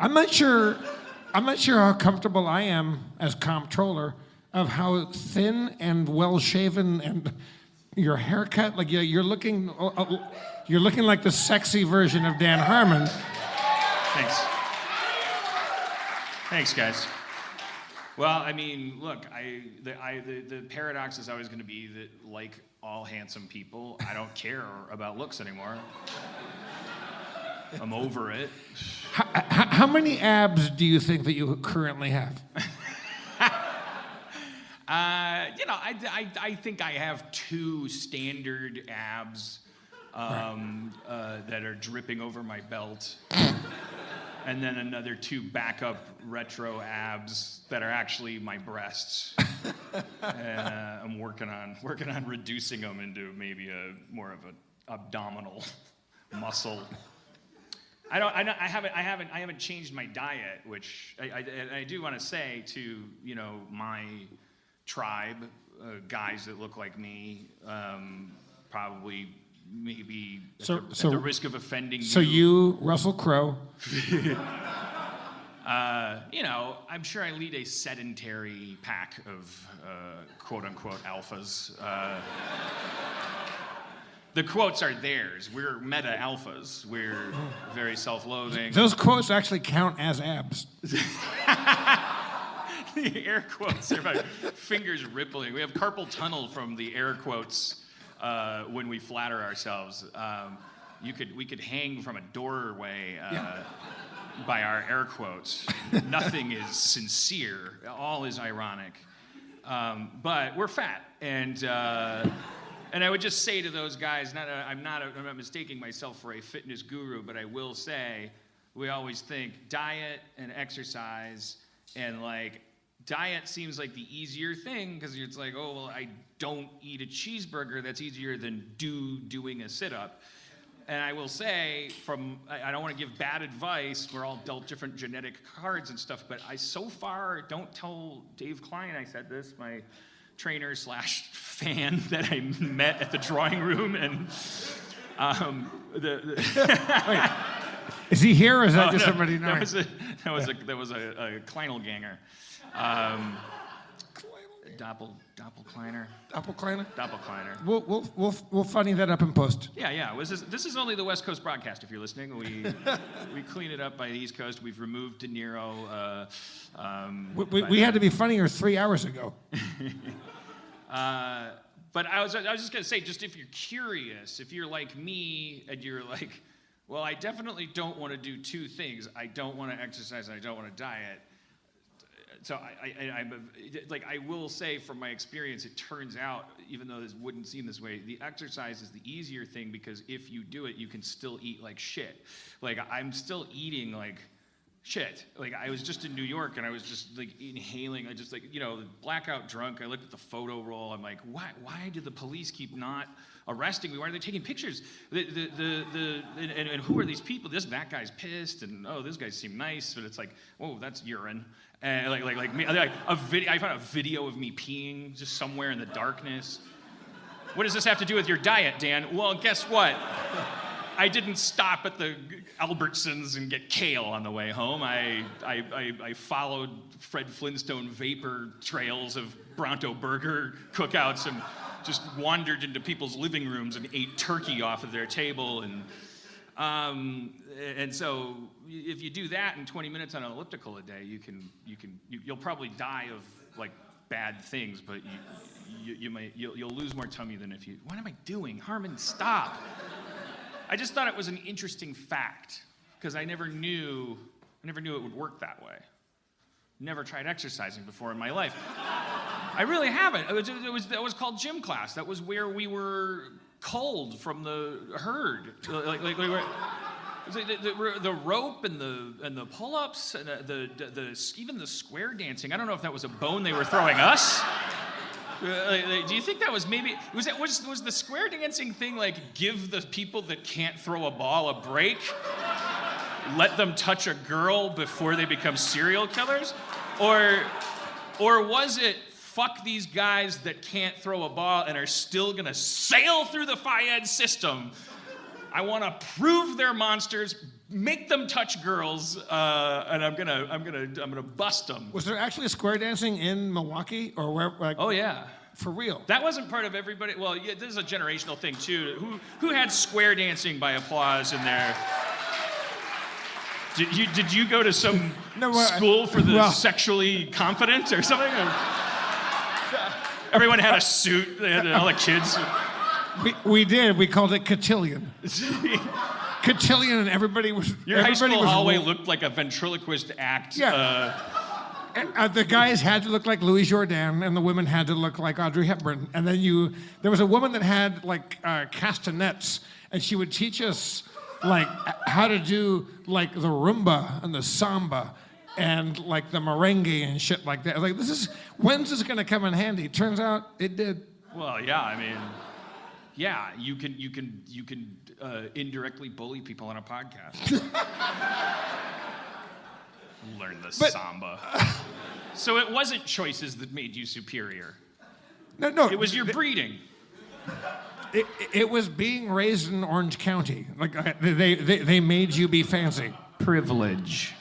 I'm not sure how comfortable I am as comptroller of how thin and well shaven and your haircut. Like you're looking like the sexy version of Dan Harmon. Thanks, guys. Well, I mean, look, the paradox is always going to be that, like all handsome people, I don't care about looks anymore. I'm over it. How many abs do you think that you currently have? I think I have 2 standard abs that are dripping over my belt. And then another 2 backup retro abs that are actually my breasts. I'm working on reducing them into maybe more of an abdominal muscle. I haven't changed my diet, which I do want to say to my tribe, guys that look like me, probably. Maybe at the risk of offending you. So you, Russell Crowe. I'm sure I lead a sedentary pack of quote-unquote alphas. The quotes are theirs. We're meta-alphas. We're very self-loathing. Those quotes actually count as abs. The air quotes are my fingers rippling. We have carpal tunnel from the air quotes. When we flatter ourselves, we could hang from a doorway by our air quotes. Nothing is sincere. All is ironic. But we're fat, and I would just say to those guys, I'm not mistaking myself for a fitness guru, but I will say, we always think diet and exercise, and diet seems like the easier thing because it's like, oh, well, I don't eat a cheeseburger. That's easier than doing a sit-up. And I will say, I don't want to give bad advice. We're all dealt different genetic cards and stuff, but I so far don't tell Dave Klein I said this, my trainer / fan that I met at the drawing room, and Wait, is he here or is that just somebody knowing? That was a Kleinelganger. Doppelkleiner. Doppelkleiner? We'll funny that up in post. Yeah. This is only the West Coast broadcast, if you're listening. We clean it up by the East Coast. We've removed De Niro. We had to be funnier 3 hours ago. But I was just gonna say, just if you're curious, if you're like me and you're like, well, I definitely don't want to do 2 things. I don't want to exercise and I don't want to diet. So I will say from my experience, it turns out, even though this wouldn't seem this way, the exercise is the easier thing because if you do it, you can still eat like shit. Like I'm still eating like shit. Like I was just in New York and I was just like inhaling. I just blackout drunk. I looked at the photo roll. I'm like, why did the police keep not arresting me? Why are they taking pictures? And who are these people? That guy's pissed, and this guy seemed nice, but it's like, whoa, that's urine. And like me, I found a video of me peeing just somewhere in the darkness. What does this have to do with your diet, Dan? Well, guess what? I didn't stop at the Albertsons and get kale on the way home. I followed Fred Flintstone vapor trails of Bronto Burger cookouts and just wandered into people's living rooms and ate turkey off of their table. And so if you do that in 20 minutes on an elliptical a day, you'll probably die of like bad things, but you'll lose more tummy than if you. What am I doing, Harmon? Stop. I just thought it was an interesting fact because I never knew it would work that way. Never tried exercising before in my life. I really haven't. That was called gym class. That was where we were culled from the herd. The rope and the pull-ups and even the square dancing. I don't know if that was a bone they were throwing us. Do you think that was maybe was the square dancing thing like give the people that can't throw a ball a break? Let them touch a girl before they become serial killers? Or was it fuck these guys that can't throw a ball and are still gonna sail through the Phi-Ed system? I want to prove they're monsters, make them touch girls, and I'm gonna bust them. Was there actually square dancing in Milwaukee or where? Like, Oh yeah. for real. That wasn't part of everybody. Well, yeah, this is a generational thing too. Who had square dancing by applause in there? Did you go to some school for the sexually confident or something? Or, everyone had a suit. They had all the kids. We did. We called it cotillion. Cotillion, and everybody was. Your high school hallway looked like a ventriloquist act. Yeah. The guys had to look like Louis Jourdan, and the women had to look like Audrey Hepburn. And then there was a woman that had like castanets, and she would teach us like how to do like the rumba and the samba and like the merengue and shit like that. Like, when's this gonna come in handy? Turns out it did. Well, yeah, I mean, yeah, you can indirectly bully people on a podcast. Learn the samba. So it wasn't choices that made you superior. No. It was your breeding. It was being raised in Orange County. Like they made you be fancy. Privilege.